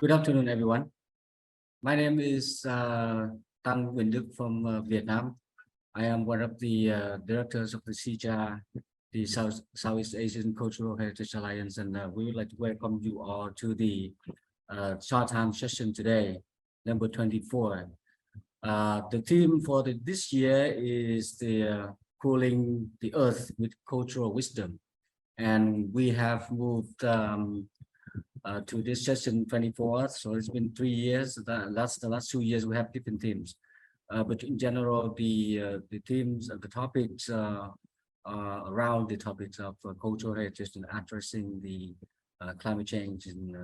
Good afternoon, everyone. My name is Chung Ngin Zhun from Vietnam. I am one of the directors of the SEACHA, the Southeast Asian Cultural Heritage Alliance, and we would like to welcome you all to the short-time session today, number 24. The theme for this year is the cooling the earth with cultural wisdom, and we have moved to this session 24. So it's been 3 years. The last 2 years we have different themes, but in general the themes of the topics around the topics of cultural heritage and addressing the climate change and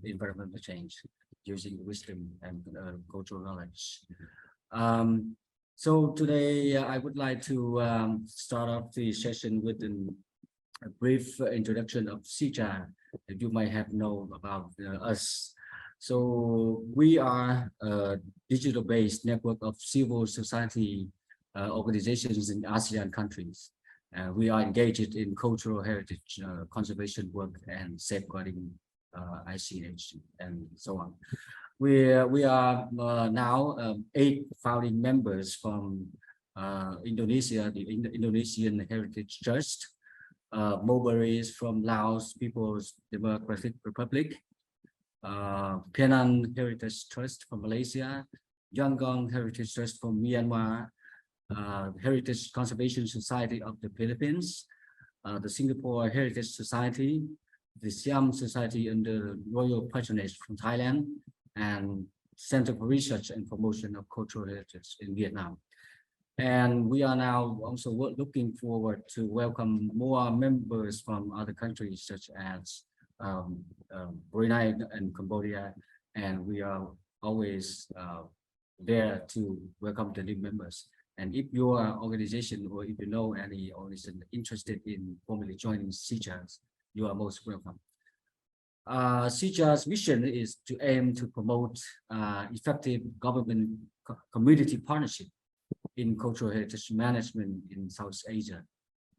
environmental change using wisdom and cultural knowledge. So today I would like to start off the session with a brief introduction of SEACHA that you might have known about us. So we are a digital-based network of civil society organizations in ASEAN countries. We are engaged in cultural heritage conservation work and safeguarding ICH and so on. We are now 8 founding members from Indonesia, the Indonesian Heritage Trust, Mulberries from Laos People's Democratic Republic, Penang Heritage Trust from Malaysia, Yangon Heritage Trust from Myanmar, Heritage Conservation Society of the Philippines, the Singapore Heritage Society, the Siam Society under Royal Patronage from Thailand, and Center for Research and Promotion of Cultural Heritage in Vietnam. And we are now also looking forward to welcome more members from other countries such as Brunei and Cambodia, and we are always there to welcome the new members. And if your organization or if you know any organization interested in formally joining SEACHA, you are most welcome. SEACHA's mission is to aim to promote effective government community partnership in cultural heritage management in South Asia,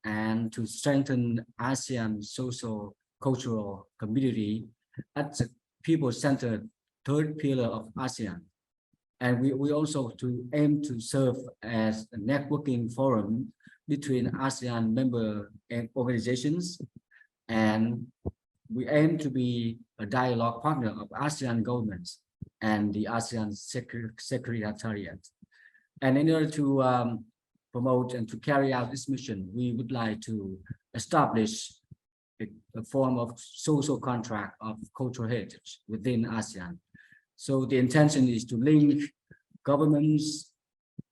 and to strengthen ASEAN social cultural community at the people-centered third pillar of ASEAN. And we also to aim to serve as a networking forum between ASEAN member organizations, and we aim to be a dialogue partner of ASEAN governments and the ASEAN Secretariat. And in order to promote and to carry out this mission, we would like to establish a form of social contract of cultural heritage within ASEAN. So the intention is to link governments,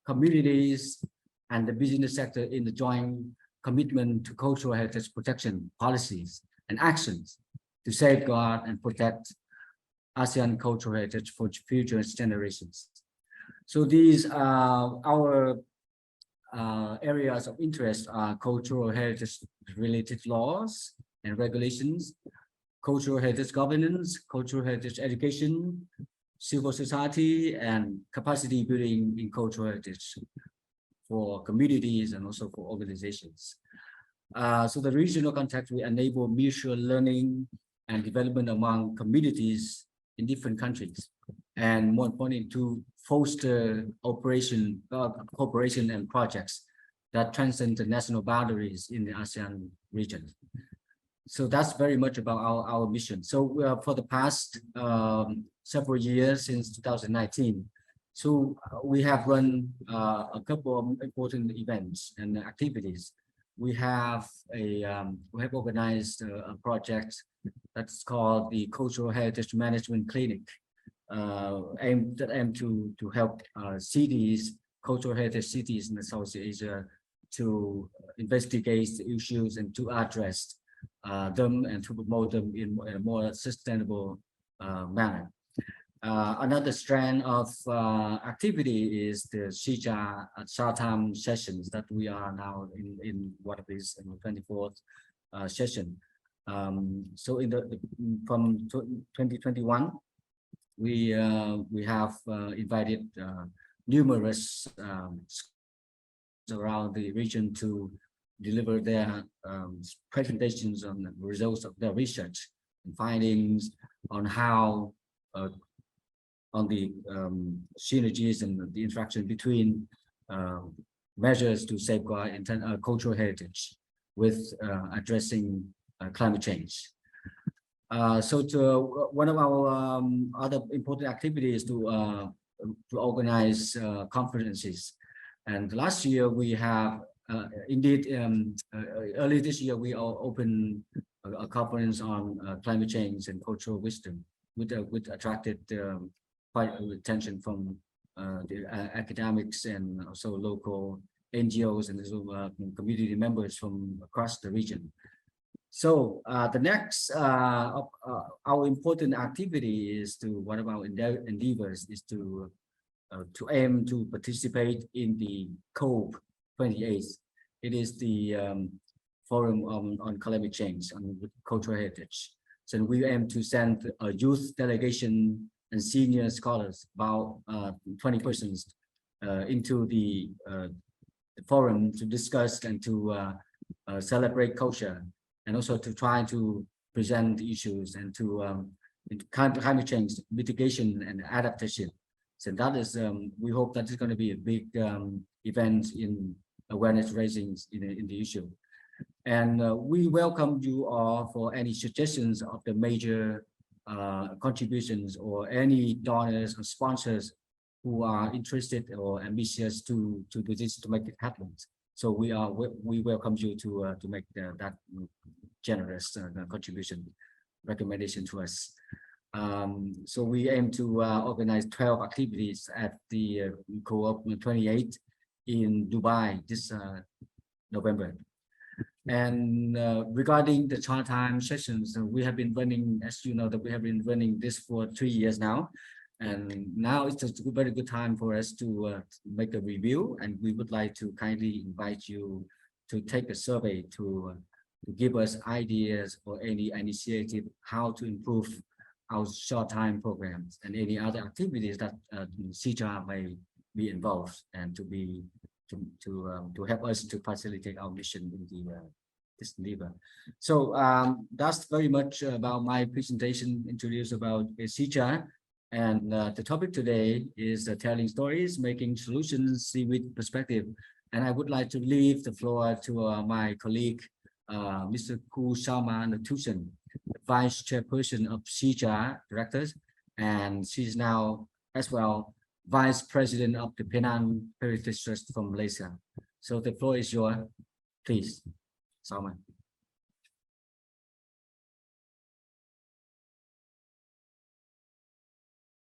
communities, and the business sector in the joint commitment to cultural heritage protection policies and actions to safeguard and protect ASEAN cultural heritage for future generations. So these are our areas of interest are cultural heritage related laws and regulations, cultural heritage governance, cultural heritage education, civil society, and capacity building in cultural heritage for communities and also for organizations. So the regional context will enable mutual learning and development among communities in different countries, and more importantly, to foster cooperation and projects that transcend the national boundaries in the ASEAN region. So that's very much about our mission. So for the past several years, since 2019, so we have run a couple of important events and activities. We have organized a project that's called the Cultural Heritage Management Clinic, aimed to help cities, cultural heritage cities in South Asia, to investigate the issues and to address them and to promote them in a more sustainable manner. Another strand of activity is the SEACHA short-term sessions that we are now in what is in the 24th session. So from 2021, we have invited numerous around the region to deliver their presentations on the results of their research and findings on how on the synergies and the interaction between measures to safeguard cultural heritage with addressing climate change. One of our other important activities to organize conferences. And last year we have indeed early this year we opened a conference on climate change and cultural wisdom, which attracted quite attention from the academics and also local NGOs and also community members from across the region. So the next our important activity is to one of our endeavors is to aim to participate in the COP28. It is the forum on climate change and cultural heritage. So we aim to send a youth delegation and senior scholars, about 20 persons, into the forum to discuss and to celebrate culture, and also to try to present the issues and to climate change mitigation and adaptation. So that is, we hope that is going to be a big event in awareness raising in the issue. And we welcome you all for any suggestions of the major contributions or any donors or sponsors who are interested or ambitious to do this, to make it happen. So we welcome you to make that generous contribution recommendation to us. So we aim to organize 12 activities at the COP28 in Dubai this November. And regarding the chart time sessions, we have been running, as you know, that we have been running this for 3 years now. And now it's a very good time for us to make a review. And we would like to kindly invite you to take a survey to give us ideas or any initiative how to improve our short time programs and any other activities that SEACHA may be involved and to help us to facilitate our mission in this endeavor. So that's very much about my presentation, introduce about SEACHA. And the topic today is telling stories, making solutions, seaweed perspective. And I would like to leave the floor to my colleague, Mr. Kusama Natusan, the Vice Chairperson of SEACHA Directors, and she's now as well Vice President of the Penang Heritage Trust from Malaysia. So the floor is yours, please, Salman.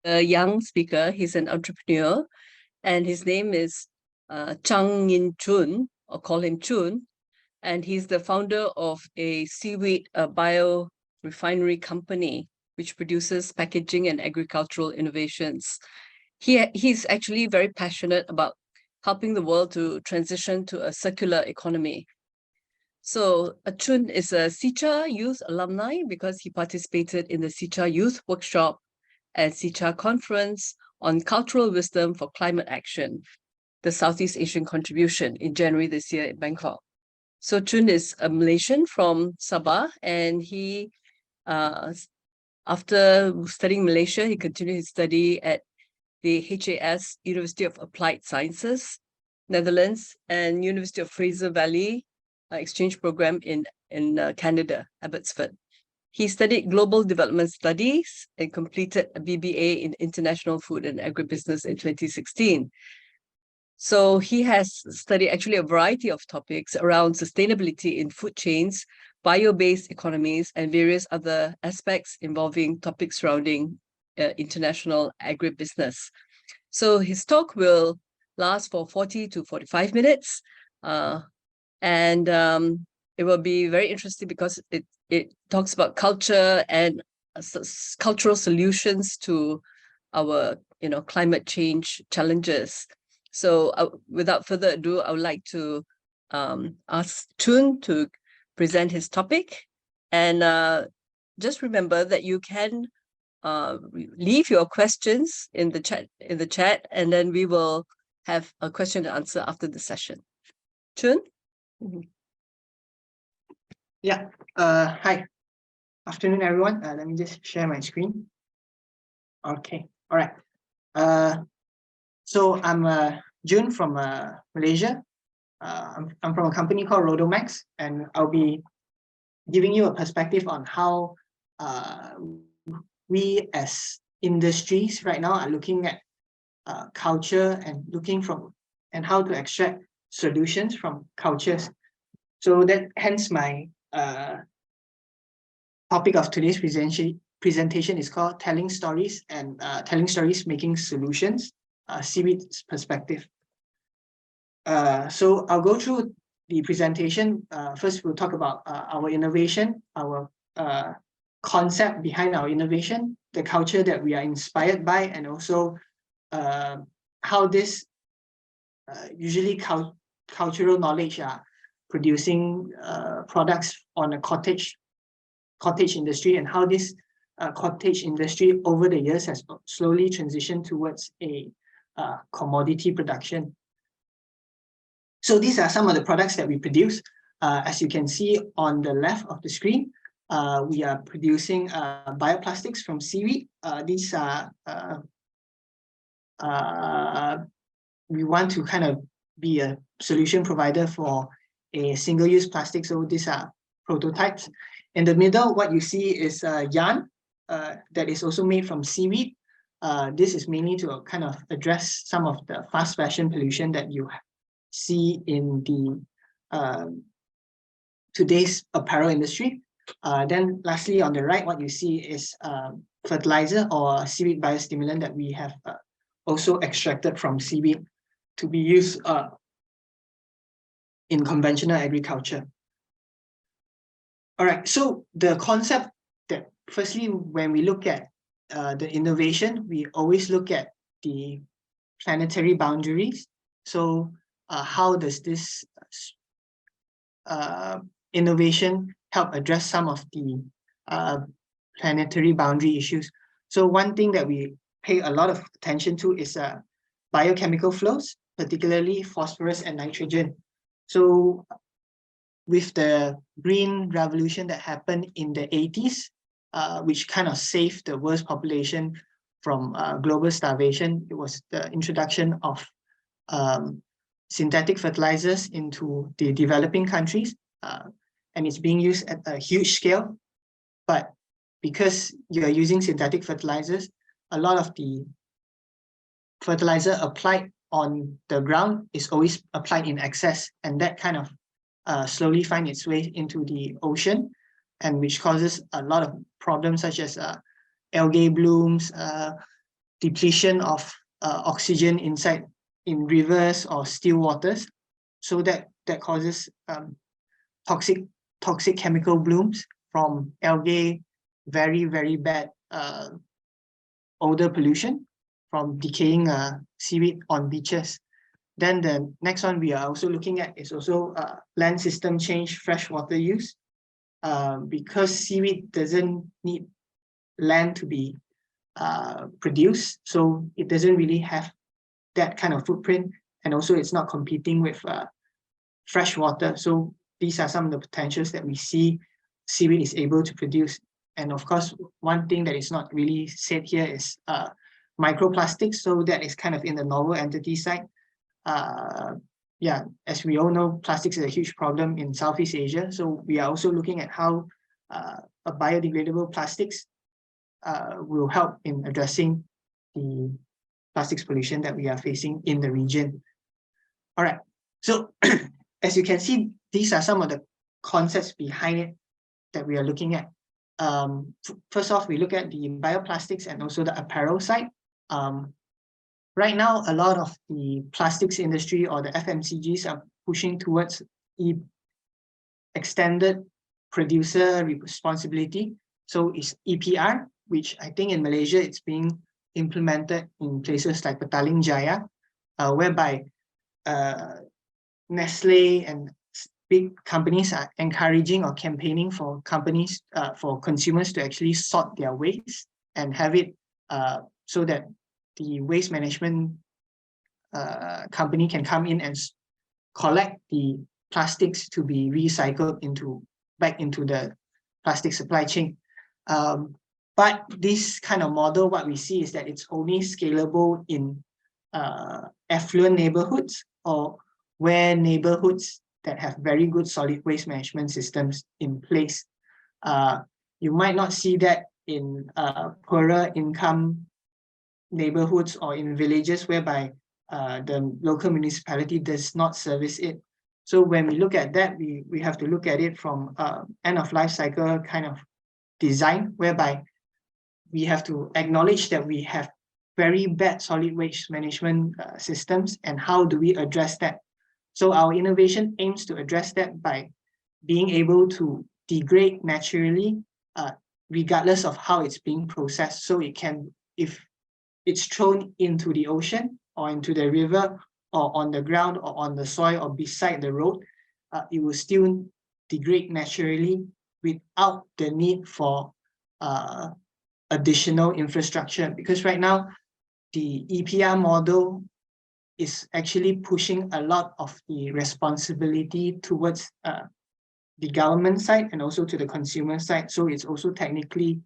A young speaker, he's an entrepreneur, and his name is Chung Ngin Zhun, or call him Chun, and he's the founder of a seaweed bio-refinery company, which produces packaging and agricultural innovations. He's actually very passionate about helping the world to transition to a circular economy. So Chun is a SEACHA youth alumni because he participated in the SEACHA youth workshop at SEACHA Conference on Cultural Wisdom for Climate Action, the Southeast Asian contribution in January this year in Bangkok. So Chun is a Malaysian from Sabah, and he, after studying Malaysia, he continued his study at the HAS, University of Applied Sciences, Netherlands, and University of Fraser Valley exchange program in Canada, Abbotsford. He studied global development studies and completed a BBA in international food and agribusiness in 2016. So he has studied actually a variety of topics around sustainability in food chains, bio-based economies, and various other aspects involving topics surrounding international agribusiness. So his talk will last for 40 to 45 minutes. And it will be very interesting because it talks about culture and cultural solutions to our climate change challenges. So without further ado, I would like to ask Chun to present his topic. And just remember that you can leave your questions in the chat, and then we will have a question and answer after the session. Chun? Yeah. Hi. Afternoon, everyone. Let me just share my screen. Okay, all right. So I'm Jun from Malaysia. I'm from a company called Rhodomaxx, and I'll be giving you a perspective on how we as industries right now are looking at culture and and how to extract solutions from cultures. So that hence my topic of today's presentation is called Telling Stories and Telling Stories Making Solutions, Seaweed Perspective. So I'll go through the presentation. First, we'll talk about our innovation, our concept behind our innovation, the culture that we are inspired by, and also how this usually cultural knowledge are producing products on a cottage industry, and how this cottage industry over the years has slowly transitioned towards a commodity production. So these are some of the products that we produce. As you can see on the left of the screen, we are producing bioplastics from seaweed. These are we want to kind of be a solution provider for a single-use plastic. So these are prototypes. In the middle, what you see is yarn that is also made from seaweed. This is mainly to kind of address some of the fast fashion pollution that you see in the today's apparel industry. Then lastly, on the right, what you see is fertilizer or seaweed biostimulant that we have also extracted from seaweed to be used in conventional agriculture. All right, so the concept that firstly, when we look at the innovation, we always look at the planetary boundaries. So how does this innovation help address some of the planetary boundary issues? So one thing that we pay a lot of attention to is biochemical flows, particularly phosphorus and nitrogen. So with the green revolution that happened in the 80s, which kind of saved the world's population from global starvation, it was the introduction of synthetic fertilizers into the developing countries, and it's being used at a huge scale. But because you are using synthetic fertilizers, a lot of the fertilizer applied on the ground is always applied in excess, and that kind of slowly find its way into the ocean, and which causes a lot of problems such as algae blooms, depletion of oxygen in rivers or still waters. So that causes toxic chemical blooms from algae, very, very bad odor pollution from decaying seaweed on beaches. Then the next one we are also looking at is also land system change, freshwater use. Because seaweed doesn't need land to be produced, so it doesn't really have that kind of footprint, and also it's not competing with fresh water. So these are some of the potentials that we see seaweed is able to produce. And of course, one thing that is not really said here is microplastics. So that is kind of in the novel entity side. Yeah, as we all know, plastics is a huge problem in Southeast Asia. So we are also looking at how a biodegradable plastics will help in addressing the plastics pollution that we are facing in the region. All right, so as you can see, these are some of the concepts behind it that we are looking at. First off, we look at the bioplastics and also the apparel side. Right now, a lot of the plastics industry or the FMCGs are pushing towards extended producer responsibility. So it's EPR, which I think in Malaysia, it's being implemented in places like Petaling Jaya, whereby Nestle and big companies are encouraging or campaigning for companies, for consumers to actually sort their waste and have it so that the waste management company can come in and collect the plastics to be recycled back into the plastic supply chain. But this kind of model, what we see is that it's only scalable in affluent neighborhoods or where neighborhoods that have very good solid waste management systems in place. You might not see that in poorer income neighborhoods or in villages whereby the local municipality does not service it. So when we look at that, we have to look at it from end of life cycle kind of design, whereby we have to acknowledge that we have very bad solid waste management systems, and how do we address that? So our innovation aims to address that by being able to degrade naturally, regardless of how it's being processed. So it can, if it's thrown into the ocean or into the river or on the ground or on the soil or beside the road, it will still degrade naturally without the need for additional infrastructure. Because right now, the EPR model is actually pushing a lot of the responsibility towards the government side and also to the consumer side. So it's also technically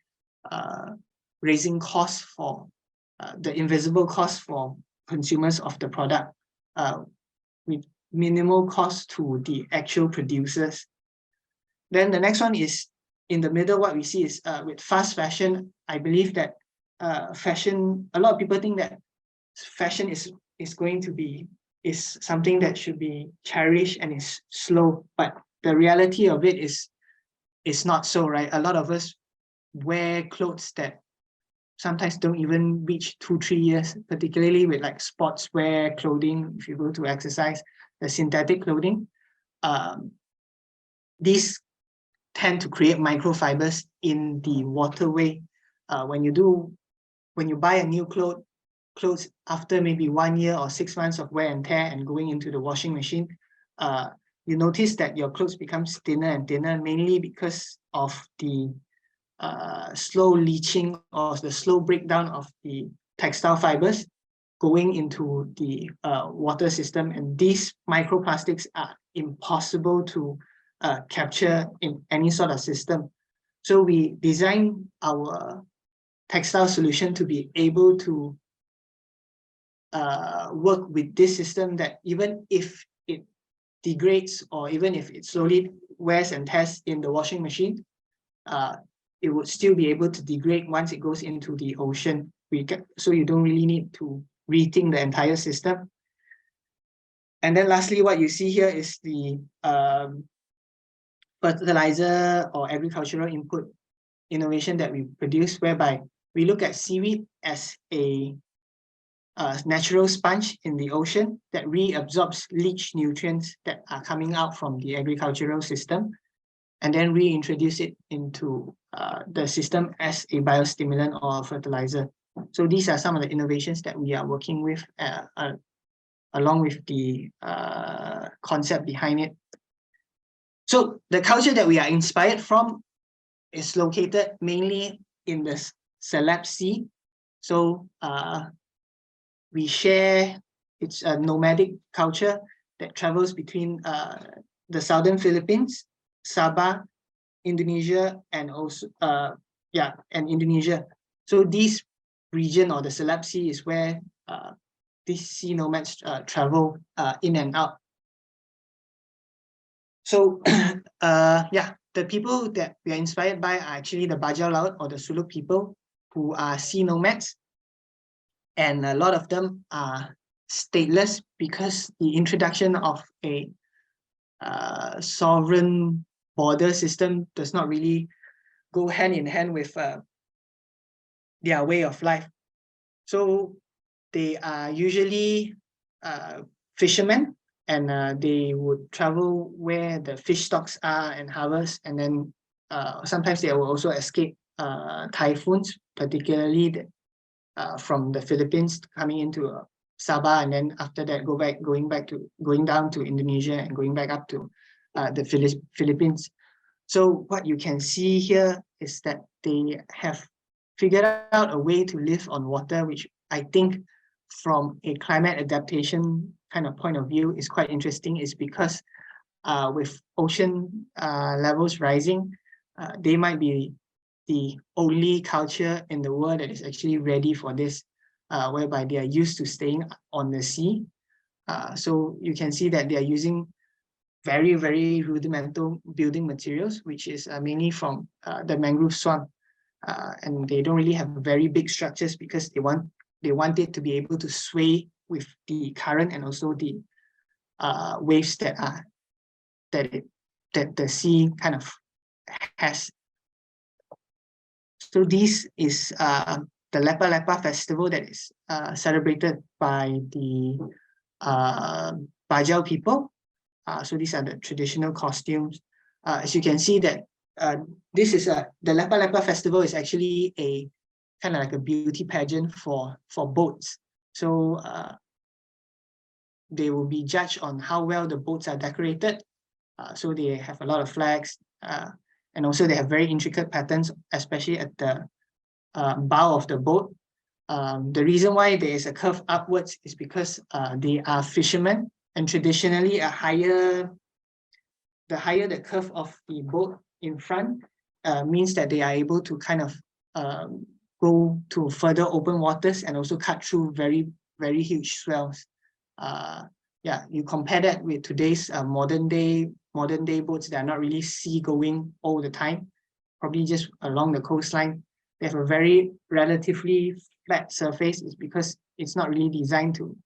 raising costs for the invisible costs for consumers of the product with minimal cost to the actual producers. Then the next one is in the middle, what we see is with fast fashion. I believe that fashion, a lot of people think that fashion is something that should be cherished and is slow, but the reality of it is not so, right? A lot of us wear clothes that sometimes don't even reach 2-3 years, particularly with like sportswear clothing. If you go to exercise, the synthetic clothing, these tend to create microfibers in the waterway. When you buy a new clothes after maybe 1 year or 6 months of wear and tear and going into the washing machine, you notice that your clothes becomes thinner and thinner, mainly because of the slow leaching or the slow breakdown of the textile fibers going into the water system. And these microplastics are impossible to capture in any sort of system. So we design our textile solution to be able to work with this system, that even if it degrades or even if it slowly wears and tears in the washing machine, it would still be able to degrade once it goes into the ocean. So you don't really need to rethink the entire system. And then lastly, what you see here is the fertilizer or agricultural input innovation that we produce, whereby we look at seaweed as a natural sponge in the ocean that reabsorbs leach nutrients that are coming out from the agricultural system, and then reintroduce it into the system as a biostimulant or a fertilizer. So these are some of the innovations that we are working with along with the concept behind it. So the culture that we are inspired from is located mainly in the Celeb Sea. So we share, it's a nomadic culture that travels between the southern Philippines, Sabah, Indonesia, and also and Indonesia. So this region, or the Celeb Sea, is where these sea nomads travel in and out. So the people that we are inspired by are actually the Bajau Laut, or the Suluk people, who are sea nomads. And a lot of them are stateless because the introduction of a sovereign border system does not really go hand in hand with their way of life. So they are usually fishermen, and they would travel where the fish stocks are and harvest, and then sometimes they will also escape typhoons, particularly from the Philippines coming into Sabah, and then after that going down to Indonesia and going back up to the Philippines. So what you can see here is that they have figured out a way to live on water, which I think from a climate adaptation kind of point of view is quite interesting, is because with ocean levels rising, they might be the only culture in the world that is actually ready for this, whereby they are used to staying on the sea. So you can see that they are using very, very rudimental building materials, which is mainly from the mangrove swamp. And they don't really have very big structures because they want it to be able to sway with the current and also the waves that the sea kind of has. So this is the Lepa Lepa festival that is celebrated by the Bajau people. So these are the traditional costumes. As you can see that this is the Lepa Lepa festival is actually a kind of like a beauty pageant for boats. So they will be judged on how well the boats are decorated. So they have a lot of flags, and also they have very intricate patterns, especially at the bow of the boat. The reason why there is a curve upwards is because they are fishermen, and traditionally the higher the curve of the boat in front means that they are able to kind of go to further open waters and also cut through very, very huge swells. Yeah, you compare that with today's modern day boats that are not really sea-going all the time, probably just along the coastline. They have a very relatively flat surface. It's because it's not really designed to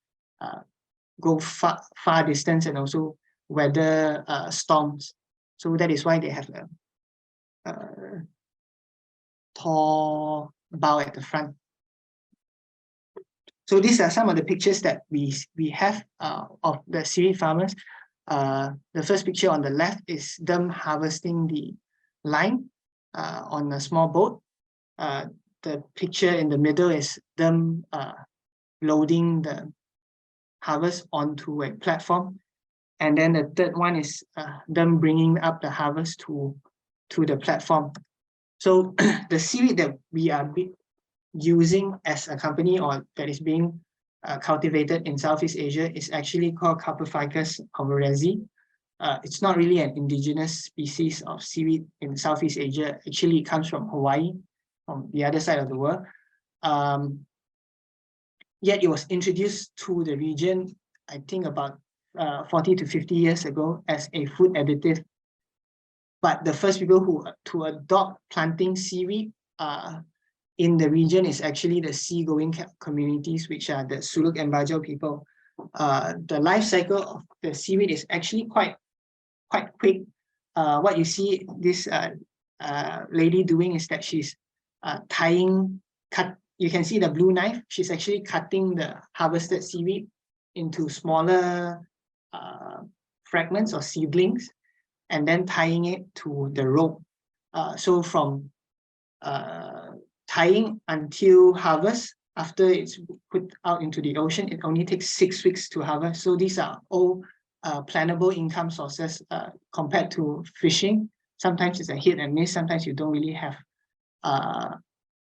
go far distance and also weather storms. So that is why they have a tall bow at the front. So these are some of the pictures that we have of the seaweed farmers. The first picture on the left is them harvesting the lime on a small boat. The picture in the middle is them loading the harvest onto a platform. And then the third one is them bringing up the harvest to the platform. So the seaweed that we are using as a company, or that is being cultivated in Southeast Asia, is actually called Carpophycus alvarezi. It's not really an indigenous species of seaweed in Southeast Asia. Actually, it comes from Hawaii, from the other side of the world. Yet it was introduced to the region, I think about 40 to 50 years ago as a food additive. But the first people to adopt planting seaweed in the region is actually the sea-going communities, which are the Suluk and Bajau people. The life cycle of the seaweed is actually quite quick. What you see this lady doing is that she's you can see the blue knife. She's actually cutting the harvested seaweed into smaller fragments or seedlings, and then tying it to the rope. So from tying until harvest, after it's put out into the ocean, it only takes 6 weeks to harvest. So these are all plannable income sources compared to fishing. Sometimes it's a hit and miss. Sometimes you don't really have a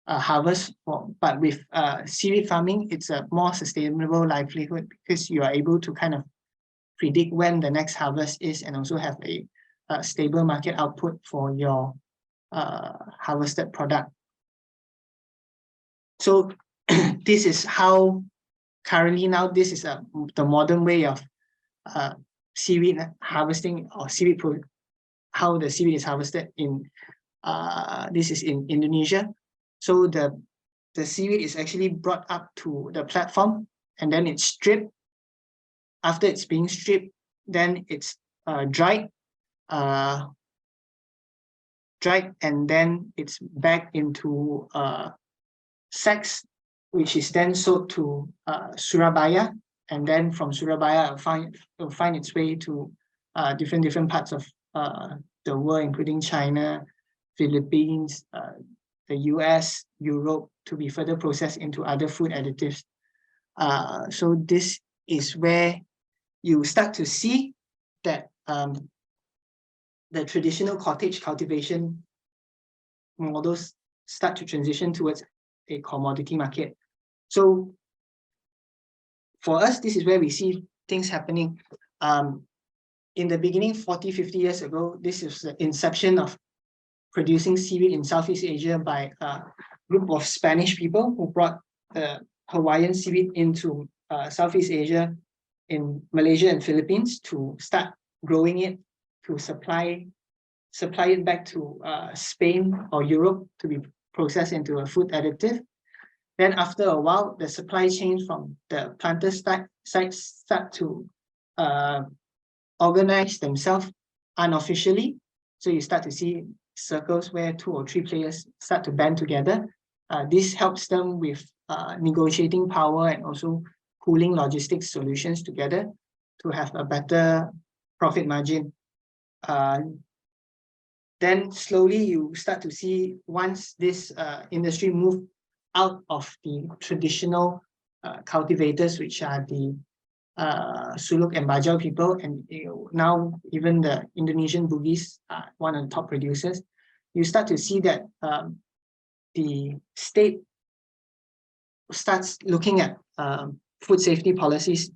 harvest. But with seaweed farming, it's a more sustainable livelihood because you are able to kind of predict when the next harvest is and also have a stable market output for your harvested product. So this is how currently now this is the modern way of seaweed harvesting or how the seaweed is harvested in this is in Indonesia. So the seaweed is actually brought up to the platform and then it's stripped. After it's being stripped, then it's dried, and then it's bagged into sacks, which is then sold to Surabaya, and then from Surabaya it'll find its way to different parts of the world, including China, Philippines, the US, Europe, to be further processed into other food additives. So this is where you start to see that the traditional cottage cultivation models start to transition towards a commodity market. So for us, this is where we see things happening. In the beginning, 40, 50 years ago, this is the inception of producing seaweed in Southeast Asia by a group of Spanish people who brought the Hawaiian seaweed into Southeast Asia in Malaysia and Philippines to start growing it, to supply it back to Spain or Europe to be processed into a food additive. Then after a while, the supply chain from the planter sites start to organize themselves unofficially. So you start to see circles where 2 or 3 players start to band together. This helps them with negotiating power and also pooling logistics solutions together to have a better profit margin. Then slowly you start to see, once this industry move out of the traditional cultivators, which are the Suluk and Bajau people, and now even the Indonesian Bugis are one of the top producers, you start to see that the state starts looking at food safety policies,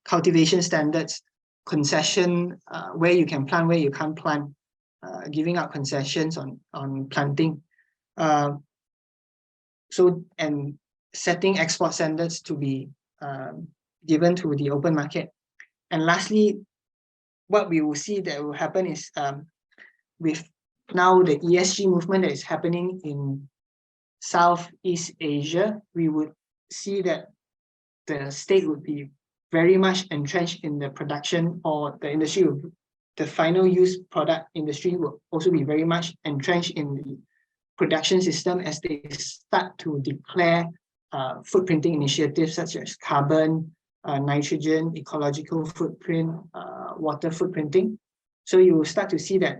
cultivation standards, concession, where you can plant, where you can't plant, giving out concessions on planting. And setting export standards to be given to the open market. And lastly, what we will see that will happen is with now the ESG movement that is happening in Southeast Asia, we would see that the state would be very much entrenched in the production, or the industry, the final use product industry will also be very much entrenched in the production system as they start to declare footprinting initiatives such as carbon, nitrogen, ecological footprint, water footprinting. So you will start to see that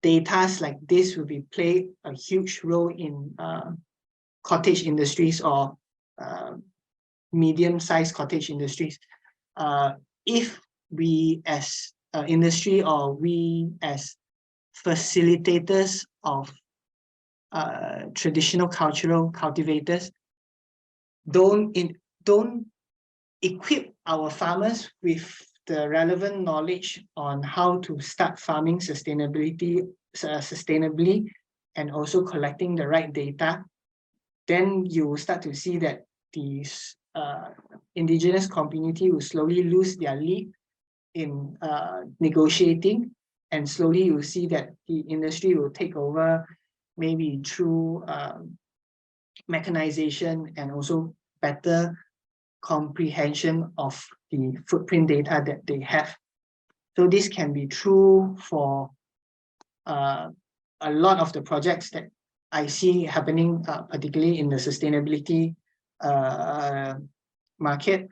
data like this will play a huge role in cottage industries or medium-sized cottage industries. If we as industry, or we as facilitators of traditional cultural cultivators, don't equip our farmers with the relevant knowledge on how to start farming sustainably, and also collecting the right data, then you will start to see that these indigenous community will slowly lose their lead in negotiating, and slowly you will see that the industry will take over, maybe through mechanization and also better comprehension of the footprint data that they have. So this can be true for a lot of the projects that I see happening, particularly in the sustainability market.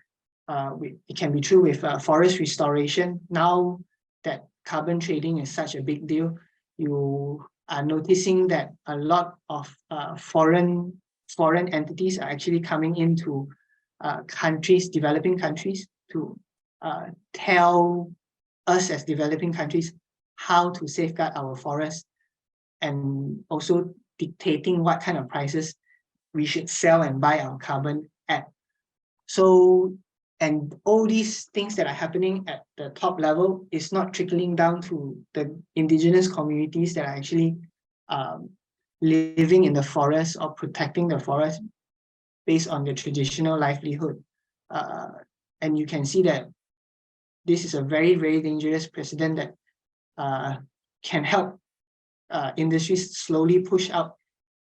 It can be true with forest restoration. Now that carbon trading is such a big deal, you are noticing that a lot of foreign entities are actually coming into countries, developing countries, to tell us as developing countries how to safeguard our forests, and also dictating what kind of prices we should sell and buy our carbon at. So, and all these things that are happening at the top level is not trickling down to the indigenous communities that are actually living in the forest or protecting the forest based on their traditional livelihood. And you can see that this is a very, very dangerous precedent that can help industries slowly push out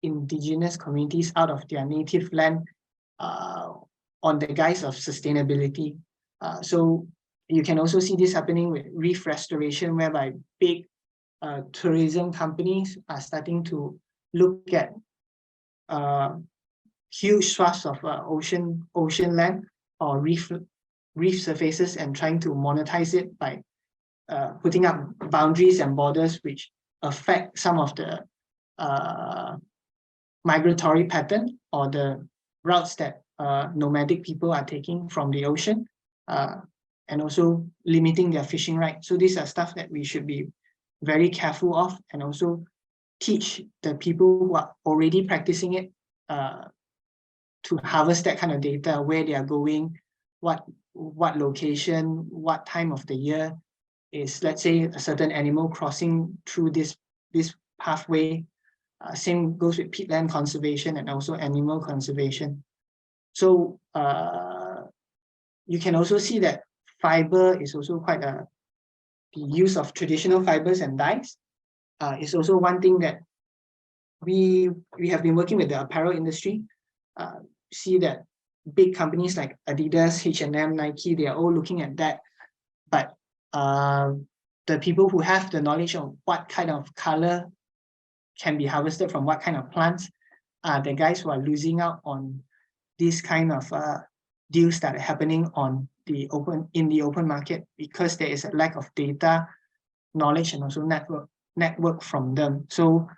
indigenous communities out of their native land on the guise of sustainability. So you can also see this happening with reef restoration, whereby big tourism companies are starting to look at huge swaths of ocean land or reef surfaces and trying to monetize it by putting up boundaries and borders which affect some of the migratory pattern or the routes that nomadic people are taking from the ocean, and also limiting their fishing rights. So these are stuff that we should be very careful of, and also teach the people who are already practicing it to harvest that kind of data, where they are going, what location, what time of the year, is, let's say, a certain animal crossing through this pathway. Same goes with peatland conservation and also animal conservation. So you can also see that fiber is also quite the use of traditional fibers and dyes is also one thing that we have been working with the apparel industry. See that big companies like Adidas, H&M, Nike, they are all looking at that. But the people who have the knowledge of what kind of color can be harvested from what kind of plants are the guys who are losing out on these kind of deals that are happening on the open market, because there is a lack of data, knowledge, and also network from them. So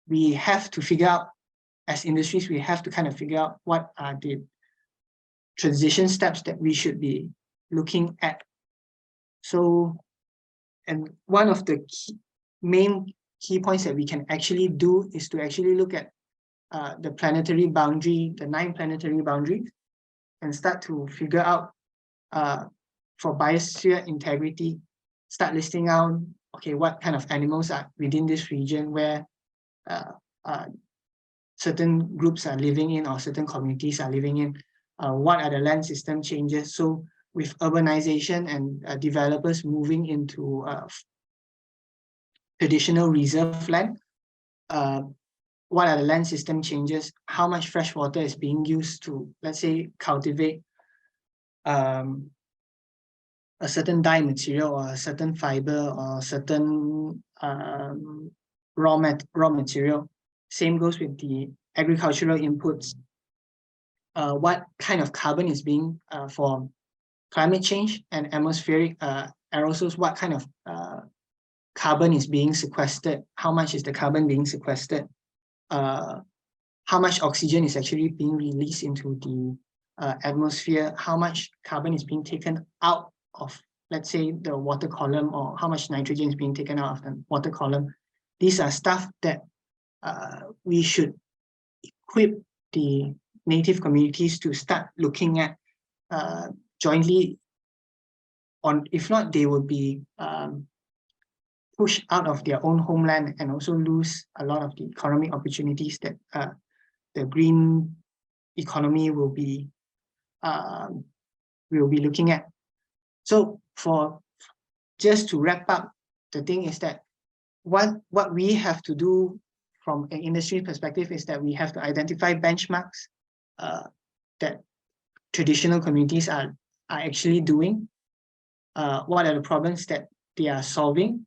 we have to figure out, as industries, we have to kind of figure out what are the transition steps that we should be looking at. So, and one of the main key points that we can actually do is to actually look at the planetary boundary, the 9 planetary boundaries, and start to figure out for biosphere integrity, start listing out, okay, what kind of animals are within this region where certain groups are living in or certain communities are living in, what are the land system changes. So with urbanization and developers moving into traditional reserve land, what are the land system changes, how much fresh water is being used to, let's say, cultivate a certain dye material or a certain fiber or certain raw material. Same goes with the agricultural inputs. What kind of carbon is being for climate change and atmospheric aerosols, what kind of carbon is being sequestered, how much is the carbon being sequestered, how much oxygen is actually being released into the atmosphere, how much carbon is being taken out of, let's say, the water column, or how much nitrogen is being taken out of the water column. These are stuff that we should equip the native communities to start looking at jointly. On, if not, they will be pushed out of their own homeland and also lose a lot of the economic opportunities that the green economy will be looking at. So for just to wrap up, the thing is that what we have to do from an industry perspective is that we have to identify benchmarks that traditional communities are actually doing. What are the problems that they are solving,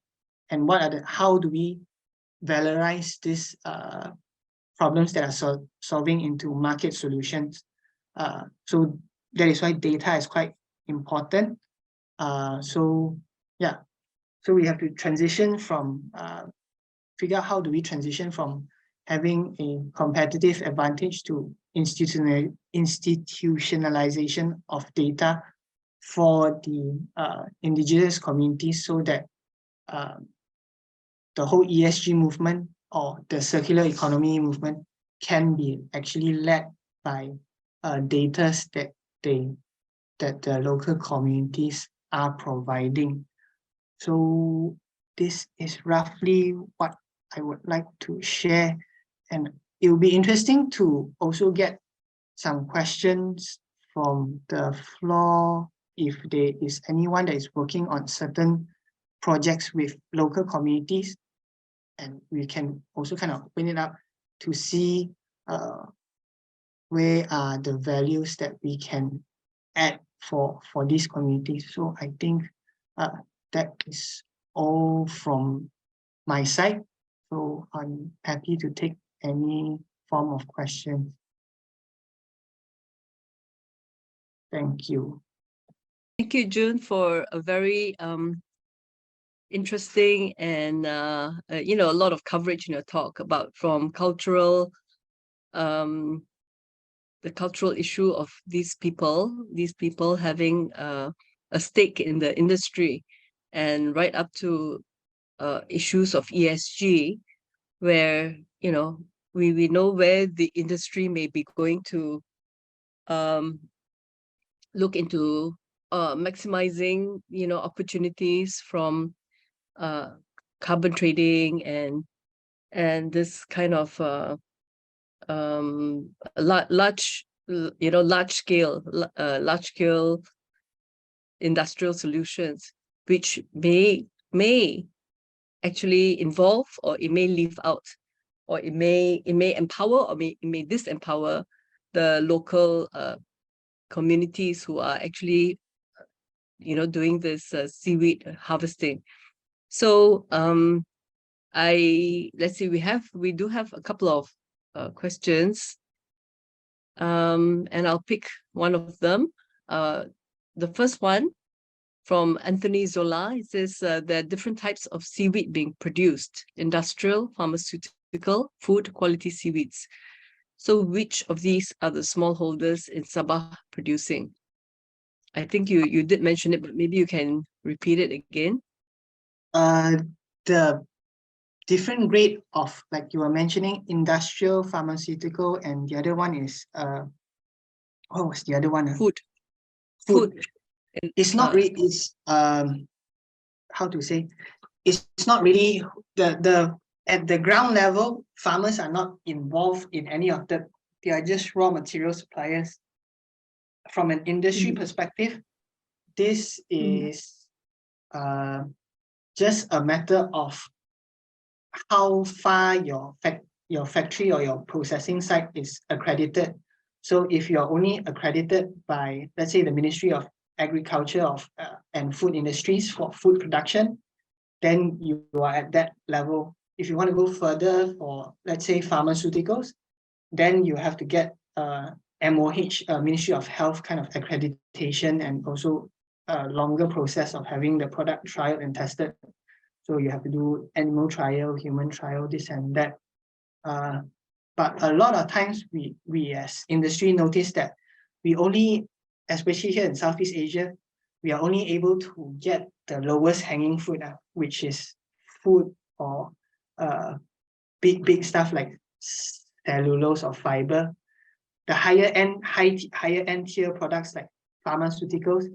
and how do we valorize these problems that are solving into market solutions. So that is why data is quite important. So yeah, so we have to transition from figure out how do we transition from having a competitive advantage to institutionalization of data for the indigenous communities, so that the whole ESG movement or the circular economy movement can be actually led by data that the local communities are providing. So this is roughly what I would like to share, and it will be interesting to also get some questions from the floor if there is anyone that is working on certain projects with local communities, and we can also kind of open it up to see where are the values that we can add for these communities. So I think that is all from my side. So I'm happy to take any form of question. Thank you. Thank you, June, for a very interesting and a lot of coverage in your talk about from cultural, the cultural issue of these people having a stake in the industry, and right up to issues of ESG, where we know where the industry may be going to look into maximizing, opportunities from carbon trading and this kind of large scale industrial solutions, which may actually involve, or it may leave out, or it may empower, or it may disempower the local communities who are actually doing this seaweed harvesting. So let's see, we do have a couple of questions, and I'll pick one of them. The first one from Anthony Zola, it says there are different types of seaweed being produced: industrial, pharmaceutical, food quality seaweeds. So which of these are the smallholders in Sabah producing? I think you did mention it, but maybe you can repeat it again. The different grade of, like you were mentioning, industrial, pharmaceutical, and the other one is what was the other one? Food. It's not really, it's how to say, it's not really the at the ground level, farmers are not involved in any of that. They are just raw material suppliers. From an industry perspective, this is just a matter of how far your factory or your processing site is accredited. So if you're only accredited by, let's say, the Ministry of Agriculture and Food Industries for food production, then you are at that level. If you want to go further for, let's say, pharmaceuticals, then you have to get MOH, Ministry of Health kind of accreditation, and also a longer process of having the product trialed and tested. So you have to do animal trial, human trial, this and that. But a lot of times we as industry notice that we only, especially here in Southeast Asia, we are only able to get the lowest hanging fruit, which is food or big stuff like cellulose or fiber. The higher end tier products like pharmaceuticals,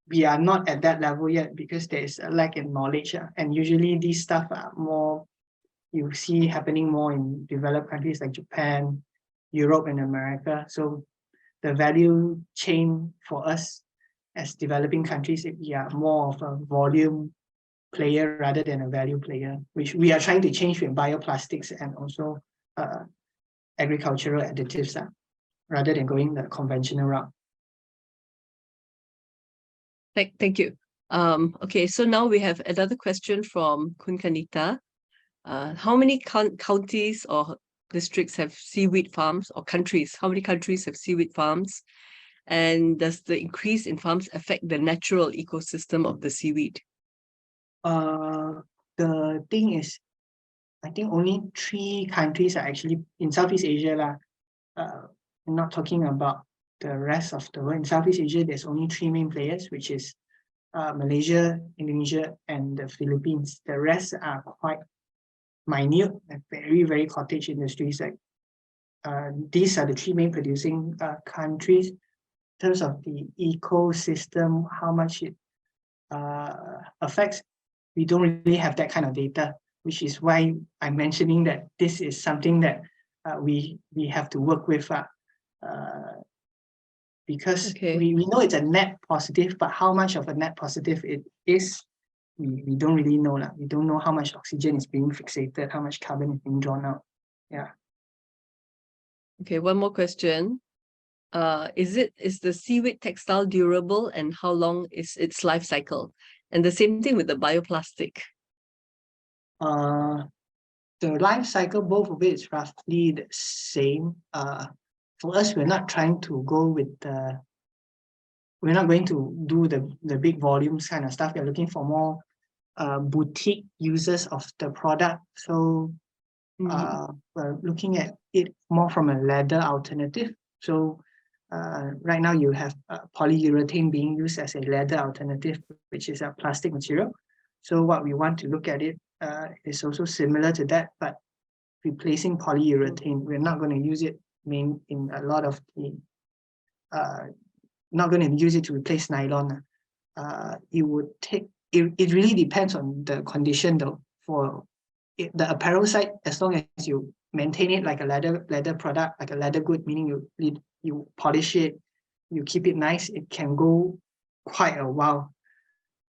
we are not at that level yet because there is a lack in knowledge. And usually these stuff are more, you see happening more in developed countries like Japan, Europe, and America. So the value chain for us as developing countries, we are more of a volume player rather than a value player, which we are trying to change with bioplastics and also agricultural additives, rather than going the conventional route. Thank you. Okay, so now we have another question from Kun Kanita. How many counties or districts have seaweed farms, or countries? How many countries have seaweed farms? And does the increase in farms affect the natural ecosystem of the seaweed? The thing is, I think only 3 countries are actually in Southeast Asia. I'm not talking about the rest of the world. In Southeast Asia, there's only 3 main players, which is Malaysia, Indonesia, and the Philippines. The rest are quite minute and very, very cottage industries. Like these are the 3 main producing countries. In terms of the ecosystem, how much it affects, we don't really have that kind of data, which is why I'm mentioning that this is something that we have to work with, because we know it's a net positive, but how much of a net positive it is, we don't really know. We don't know how much oxygen is being fixated, how much carbon is being drawn out. Yeah. Okay, one more question. Is the seaweed textile durable, and how long is its life cycle? And the same thing with the bioplastic. The life cycle, both of it is roughly the same. For us, we're not trying to go with we're not going to do the big volumes kind of stuff. We're looking for more boutique users of the product. So we're looking at it more from a leather alternative. So right now you have polyurethane being used as a leather alternative, which is a plastic material. So what we want to look at it is also similar to that, but replacing polyurethane. We're not going to use it in a lot of the not going to use it to replace nylon. It would take, it really depends on the condition though. For the apparel side, as long as you maintain it like a leather product, like a leather good, meaning you polish it, you keep it nice, it can go quite a while.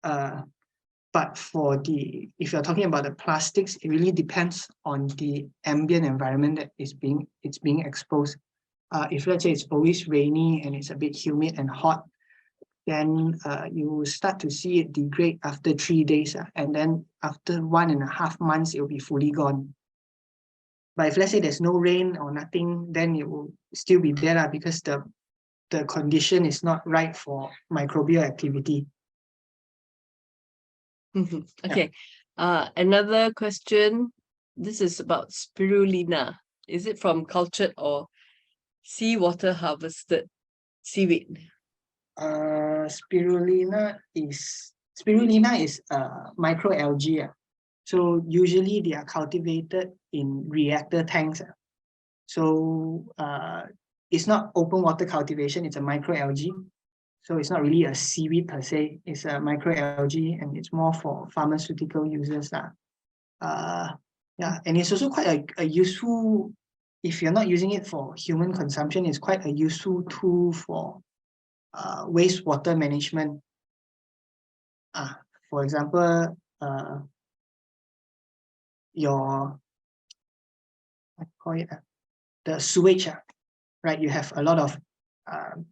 But if you're talking about the plastics, it really depends on the ambient environment that it's being exposed. If let's say it's always rainy and it's a bit humid and hot, then you will start to see it degrade after 3 days, and then after 1.5 months, it will be fully gone. But if let's say there's no rain or nothing, then it will still be there because the condition is not right for microbial activity. Okay. Another question. This is about spirulina. Is it from cultured or seawater harvested seaweed? Spirulina is microalgae. So usually they are cultivated in reactor tanks. So it's not open water cultivation, it's a microalgae. So it's not really a seaweed per se, it's a microalgae, and it's more for pharmaceutical users. Yeah, and it's also quite a useful, if you're not using it for human consumption, it's quite a useful tool for wastewater management. For example, the sewage, right? You have a lot of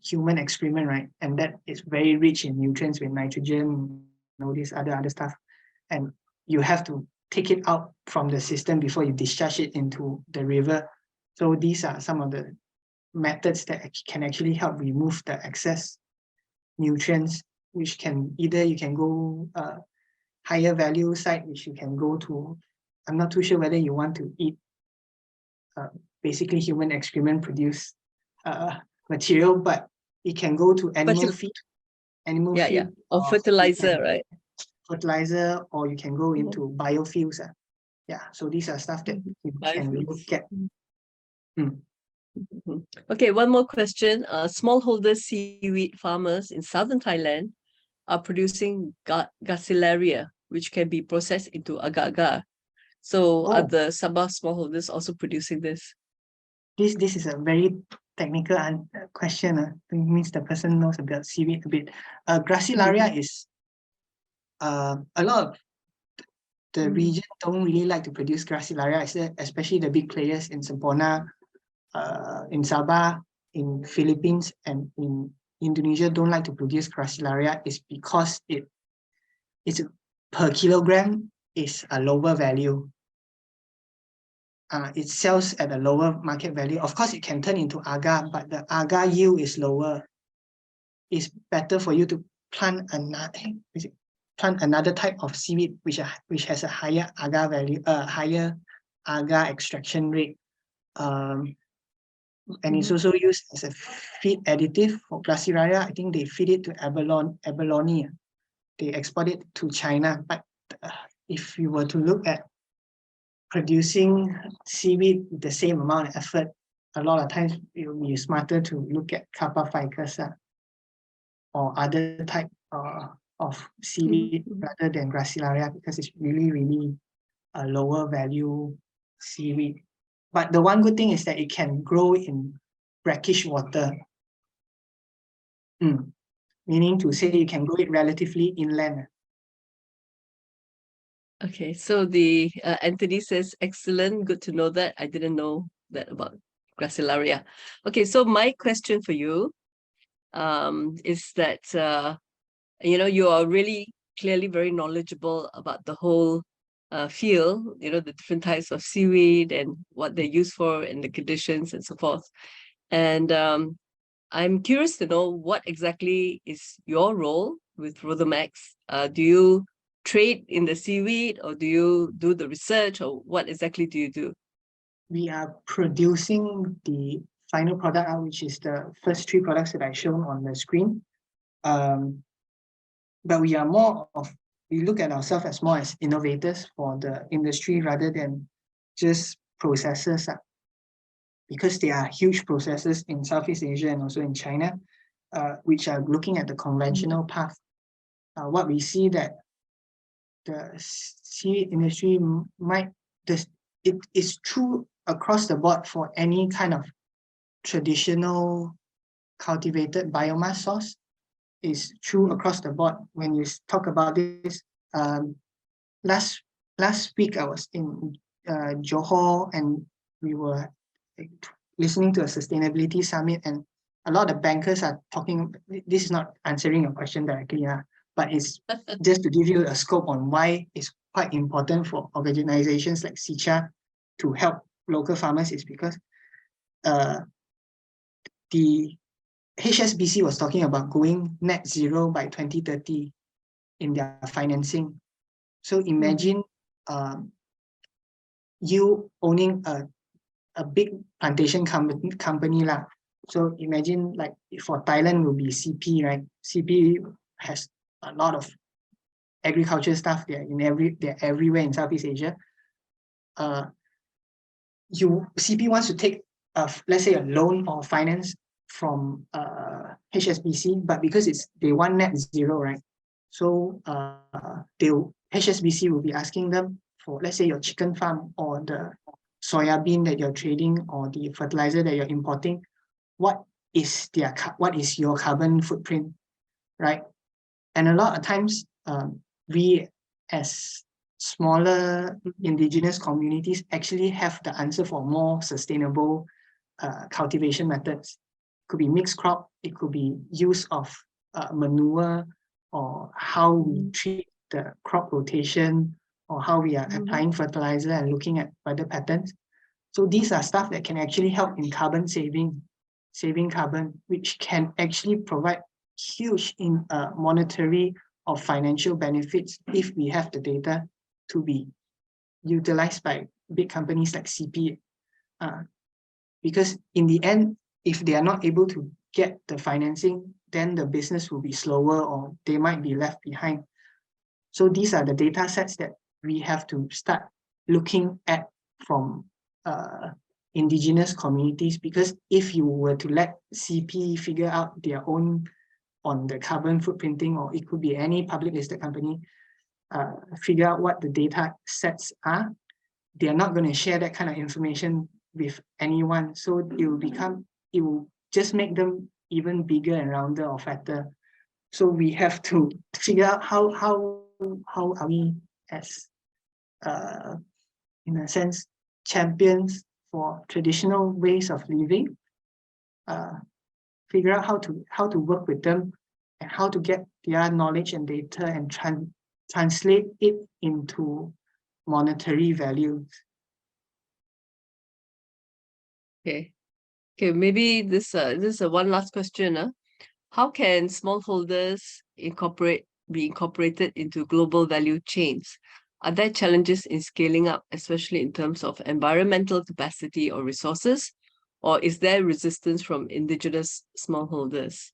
human excrement, right? And that is very rich in nutrients with nitrogen and all this other stuff. And you have to take it out from the system before you discharge it into the river. So these are some of the methods that can actually help remove the excess nutrients, which can either you can go higher value side, which you can go to. I'm not too sure whether you want to eat basically human excrement produced material, but it can go to animal feed. Feed or fertilizer, right? Fertilizer, or you can go into biofuels. Yeah, so these are stuff that you can look at. Okay, one more question. Smallholder seaweed farmers in southern Thailand are producing Gracilaria, which can be processed into agar-agar. So are the Sabah smallholders also producing this? This is a very technical question. It means the person knows about seaweed a bit. Gracilaria is a lot of the region don't really like to produce Gracilaria, especially the big players in Semporna, in Sabah, in Philippines, and in Indonesia don't like to produce Gracilaria. Is because it's per kilogram is a lower value. It sells at a lower market value. Of course, it can turn into agar, but the agar yield is lower. It's better for you to plant another type of seaweed which has a higher agar value, higher agar extraction rate. And it's also used as a feed additive for Gracilaria. I think they feed it to abalone. They export it to China. But if you were to look at producing seaweed with the same amount of effort, a lot of times it will be smarter to look at Carpa ficus or other type of seaweed rather than Gracilaria, because it's really a lower value seaweed. But the one good thing is that it can grow in brackish water. Meaning to say you can grow it relatively inland. Okay, so the Anthony says, excellent, good to know that. I didn't know that about Gracilaria. Okay, so my question for you is that, you are really clearly very knowledgeable about the whole field, the different types of seaweed and what they're used for and the conditions and so forth. And I'm curious to know what exactly is your role with Rhodomaxx. Do you trade in the seaweed, or do you do the research, or what exactly do you do? We are producing the final product, which is the first 3 products that I shown on the screen. But we are we look at ourselves as more as innovators for the industry rather than just processors, because there are huge processors in Southeast Asia and also in China. which are looking at the conventional path, what we see that the seaweed industry it is true across the board for any kind of traditional cultivated biomass source, is true across the board. When you talk about this, last week I was in Johor, and we were listening to a sustainability summit, and a lot of bankers are talking. This is not answering your question directly, but it's just to give you a scope on why it's quite important for organizations like SEACHA to help local farmers, is because the HSBC was talking about going net zero by 2030 in their financing. So imagine you owning a big plantation company lah. So imagine, like, for Thailand will be CP, right? CP has a lot of agriculture stuff. They're everywhere in Southeast Asia. CP wants to take let's say a loan or finance from HSBC, but because they want net zero, right? So HSBC will be asking them for, let's say, your chicken farm or the soya bean that you're trading or the fertilizer that you're importing, what is your carbon footprint, right? And a lot of times we as smaller indigenous communities actually have the answer for more sustainable cultivation methods. It could be mixed crop, it could be use of manure, or how we treat the crop rotation, or how we are applying fertilizer and looking at weather patterns. So these are stuff that can actually help in carbon saving carbon, which can actually provide huge monetary or financial benefits if we have the data to be utilized by big companies like CP. Because in the end, if they are not able to get the financing, then the business will be slower, or they might be left behind. So these are the data sets that we have to start looking at from indigenous communities, because if you were to let CP figure out their own on the carbon footprinting, or it could be any public listed company, figure out what the data sets are, they are not going to share that kind of information with anyone. So it will just make them even bigger and rounder or fatter. So we have to figure out how are we, as in a sense, champions for traditional ways of living, figure out how to work with them and how to get their knowledge and data and translate it into monetary values. Okay, maybe this is one last question. How can smallholders be incorporated into global value chains? Are there challenges in scaling up, especially in terms of environmental capacity or resources, or is there resistance from indigenous smallholders?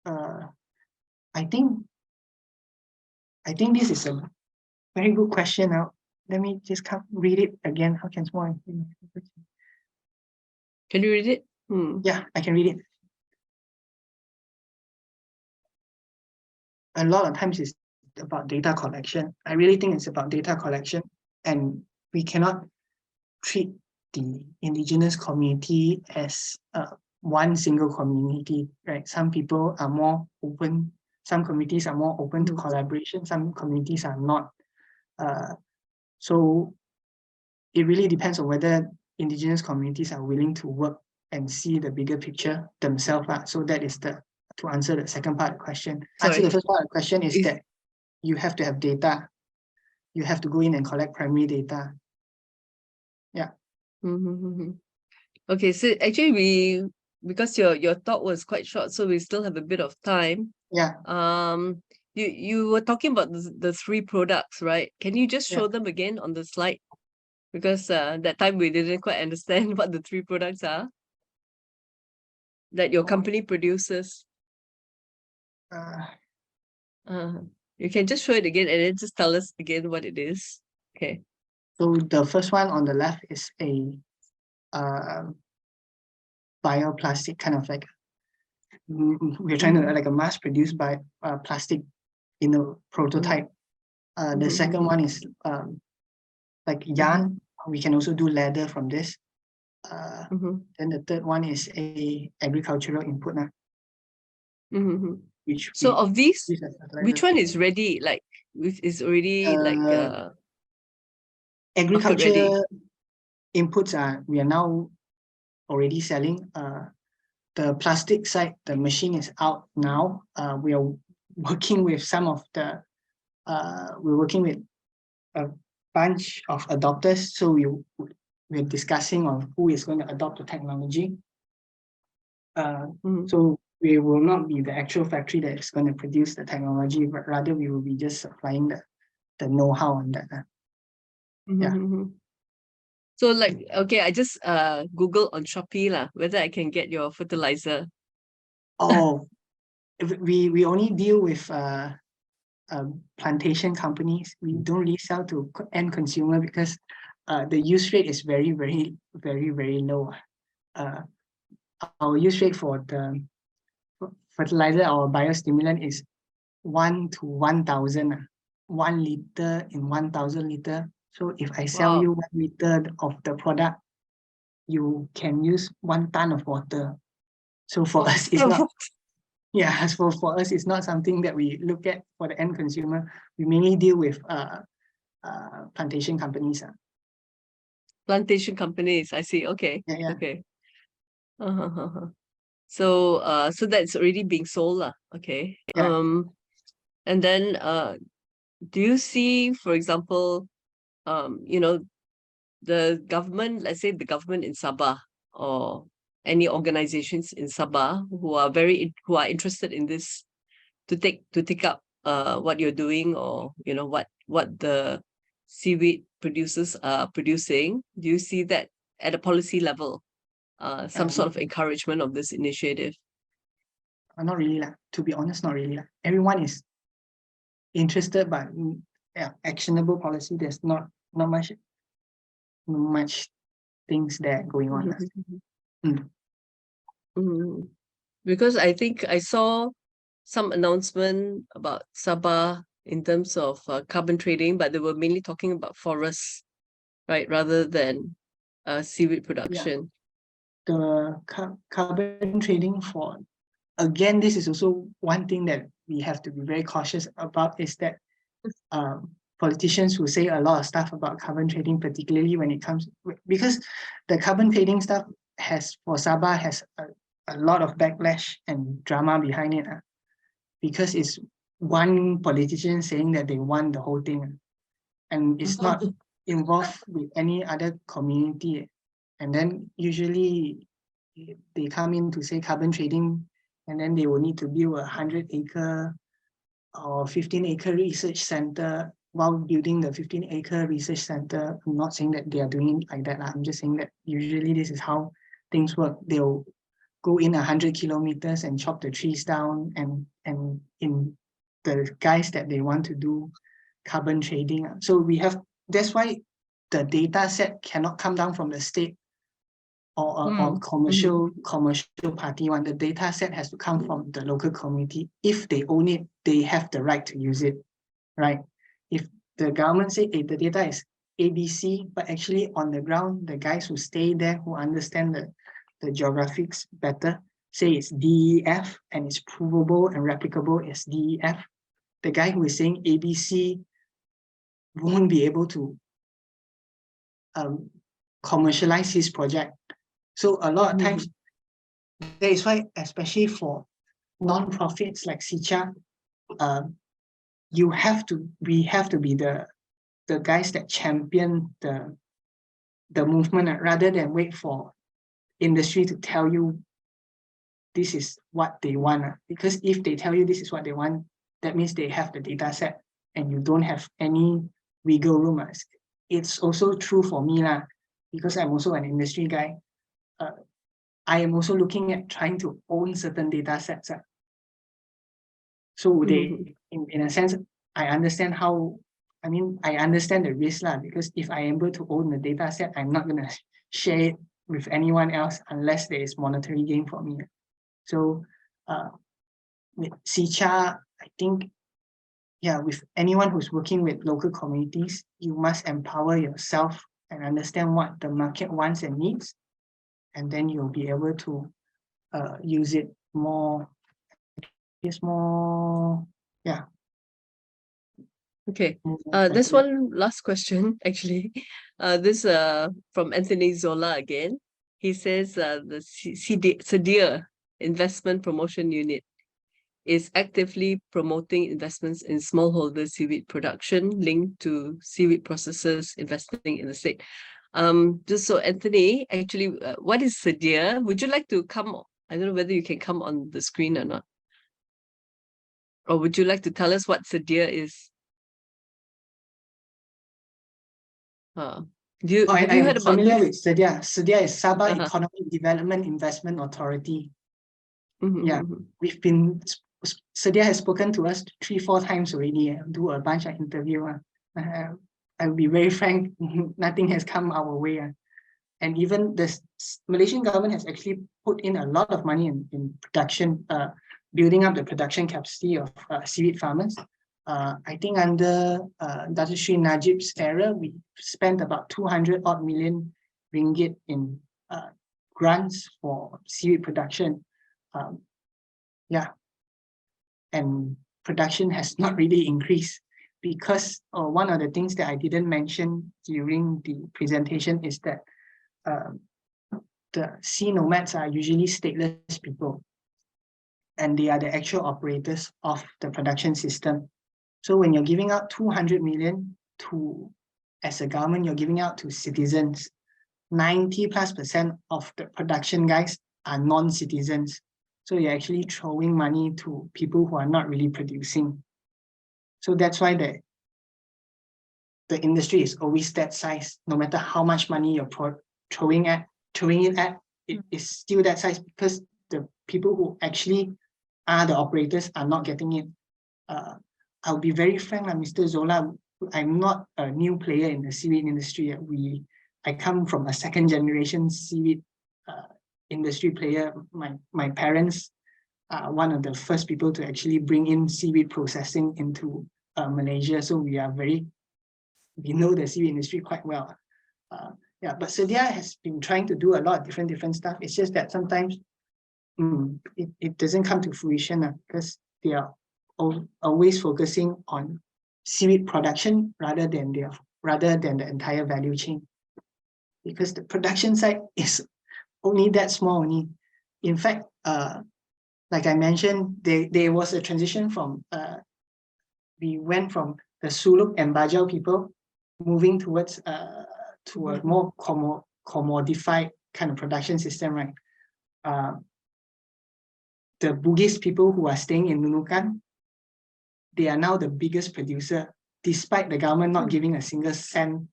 I think this is a very good question. Now, let me just read it again. How can small? Can you read it? Yeah, I can read it. A lot of times it's about data collection. I really think it's about data collection, and we cannot treat the indigenous community as one single community, right? Some people are more open, some communities are more open to collaboration, some communities are not. So it really depends on whether indigenous communities are willing to work and see the bigger picture themselves. So that is to answer the second part of the question. Answer the first part of the question is that you have to have data. You have to go in and collect primary data. Yeah. Okay, so actually because your talk was quite short, so we still have a bit of time. Yeah. You were talking about the three products, right? Can you just show them again on the slide? Because that time we didn't quite understand what the three products are that your company produces. You can just show it again and then just tell us again what it is. Okay. So the first one on the left is a bioplastic, kind of like we're trying to like a mass produced by plastic in a prototype. The second one is like yarn. We can also do leather from this. Then the third one is a agricultural input now. Which So of these, use as which fertilizer. one is ready? Like, which is already like agriculture ready? inputs we are now already selling. The plastic side, the machine is out now. We are working with some of the we're working with a bunch of adopters. So we're discussing on who is going to adopt the technology. So we will not be the actual factory that is going to produce the technology, but rather we will be just supplying the know-how on that. Yeah. So like, okay, I just Google on Shopee lah, whether I can get your fertilizer. Oh, we only deal with plantation companies. We don't really sell to end consumer because the use rate is very, very, very, very low. Our use rate for the fertilizer or biostimulant is 1 to 1,000, 1 liter in 1,000 liter. So if I sell you 1 liter of the product, you can use 1 ton of water. So for us, it's not. Yeah, for us, it's not something that we look at for the end consumer. We mainly deal with plantation companies. Plantation companies, I see. Okay. Yeah. Okay. So so that's already being sold lah. Okay. Yeah. And then do you see, for example, you know, the government, let's say the government in Sabah or any organizations in Sabah who are interested in this to take up what you're doing, or you know what the seaweed producers are producing? Do you see that at a policy level, some sort of encouragement of this initiative? Not really lah. To be honest, not really lah. Everyone is interested, but actionable policy. There's not much things there going on. Because I think I saw some announcement about Sabah in terms of carbon trading, but they were mainly talking about forests, right, rather than seaweed production. The carbon trading again, this is also one thing that we have to be very cautious about, is that politicians will say a lot of stuff about carbon trading, particularly when it comes, because the carbon trading stuff for Sabah has a lot of backlash and drama behind it, because it's one politician saying that they want the whole thing, and it's not involved with any other community. And then usually they come in to say carbon trading, and then they will need to build a 100-acre or 15-acre research center. While building the 15-acre research center, I'm not saying that they are doing it like that. I'm just saying that usually this is how things work. They'll go in 100 kilometers and chop the trees down, and in the guys that they want to do carbon trading. So that's why the data set cannot come down from the state or commercial party one. The data set has to come from the local community. If they own it, they have the right to use it, right? If the government say, hey, the data is ABC, but actually on the ground, the guys who stay there, who understand the geographics better, say it's DEF and it's provable and replicable as DEF, the guy who is saying ABC won't be able to commercialize his project. So a lot of times, that is why, especially for non-profits like SEACHA, we have to be the guys that champion the movement, rather than wait for industry to tell you this is what they want. Because if they tell you this is what they want, that means they have the data set and you don't have any wiggle room. It's also true for me because I'm also an industry guy. I am also looking at trying to own certain data sets. So they, in a sense, I understand I understand the risk because if I am able to own the data set, I'm not going to share it with anyone else unless there is monetary gain for me. So with SEACHA, I think, yeah, with anyone who's working with local communities, you must empower yourself and understand what the market wants and needs, and then you'll be able to use it more. It's more, yeah. Okay. more There's effective. one last question actually. This from Anthony Zola again. He says the SEACHA Investment Promotion Unit is actively promoting investments in smallholder seaweed production linked to seaweed processors investing in the state. Just so Anthony, actually, what is SEACHA? Would you like to come? I don't know whether you can come on the screen or not. Or would you like to tell us what SEACHA is? Have you I'm heard about familiar this? with SEACHA. SEACHA is Sabah Uh-huh. Economic Development Investment Authority. Mhm, Yeah, mhm. we've been, SEACHA has spoken to us 3-4 times already, do a bunch of interview. I'll be very frank, nothing has come our way. And even the Malaysian government has actually put in a lot of money in production, building up the production capacity of seaweed farmers. I think under Dato Sri Najib's era, we spent about 200 odd million ringgit in grants for seaweed production. Yeah, and production has not really increased because one of the things that I didn't mention during the presentation is that the sea nomads are usually stateless people, and they are the actual operators of the production system. So when you're giving out 200 million as a government, you're giving out to citizens. 90+% of the production guys are non-citizens. So you're actually throwing money to people who are not really producing. So that's why the industry is always that size. No matter how much money you're throwing it at, it is still that size because the people who actually are the operators are not getting it. I'll be very frank, Mr. Zola, I'm not a new player in the seaweed industry. I come from a second generation seaweed industry player. My parents are one of the first people to actually bring in seaweed processing into Malaysia. So we know the seaweed industry quite well. Yeah, but SEACHA has been trying to do a lot of different stuff. It's just that sometimes it doesn't come to fruition because they are always focusing on seaweed production rather than the entire value chain. Because the production side is only that small only. In fact, like I mentioned, there was a transition from we went from the Suluk and Bajau people moving towards to a more commodified kind of production system, right? The Bugis people who are staying in Nunukan, they are now the biggest producer, despite the government not giving a single cent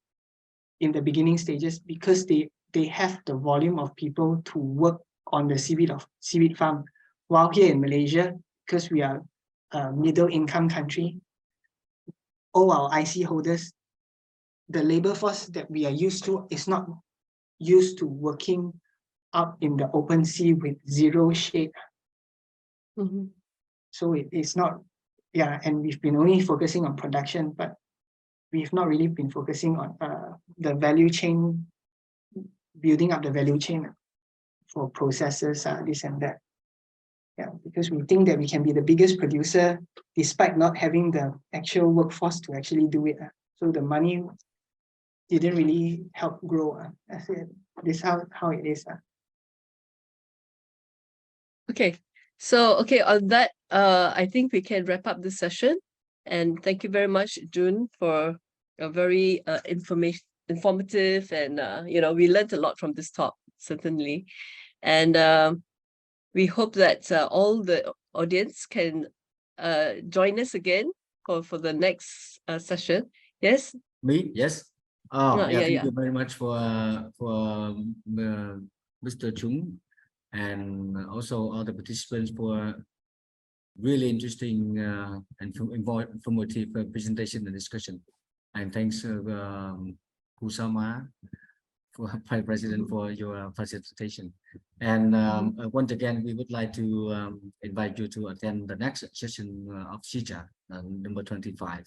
in the beginning stages, because they have the volume of people to work on the seaweed farm. While here in Malaysia, because we are a middle income country, all our IC holders, the labor force that we are used to is not used to working up in the open sea with zero shade. So it's not, yeah, and we've been only focusing on production, but we've not really been focusing on the value chain, building up the value chain for processes, this and that. Yeah, because we think that we can be the biggest producer despite not having the actual workforce to actually do it. So the money didn't really help grow. This is how it is. Okay. So, on that, I think we can wrap up this session. And thank you very much, Jun, for a very informative and, we learned a lot from this talk, certainly. And we hope that all the audience can join us again for the next session. Yes? Me? Yes. Oh, yeah, thank yeah. you very much for Mr. Chung, and also all the participants for really interesting and informative presentation and discussion. And thanks Kusama President, for your presentation. And once again, we would like to invite you to attend the next session of SEACHA, number 25.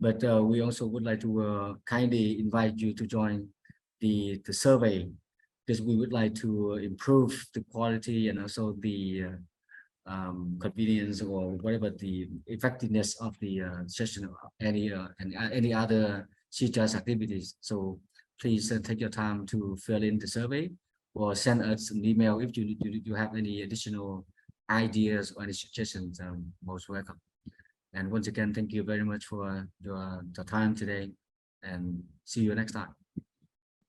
But we also would like to kindly invite you to join the survey, because we would like to improve the quality and also the convenience, or whatever the effectiveness of the session, any other SEACHA's activities. So please take your time to fill in the survey, or send us an email if you have any additional ideas or any suggestions. Most welcome. And once again, thank you very much for your time today, and see you next time.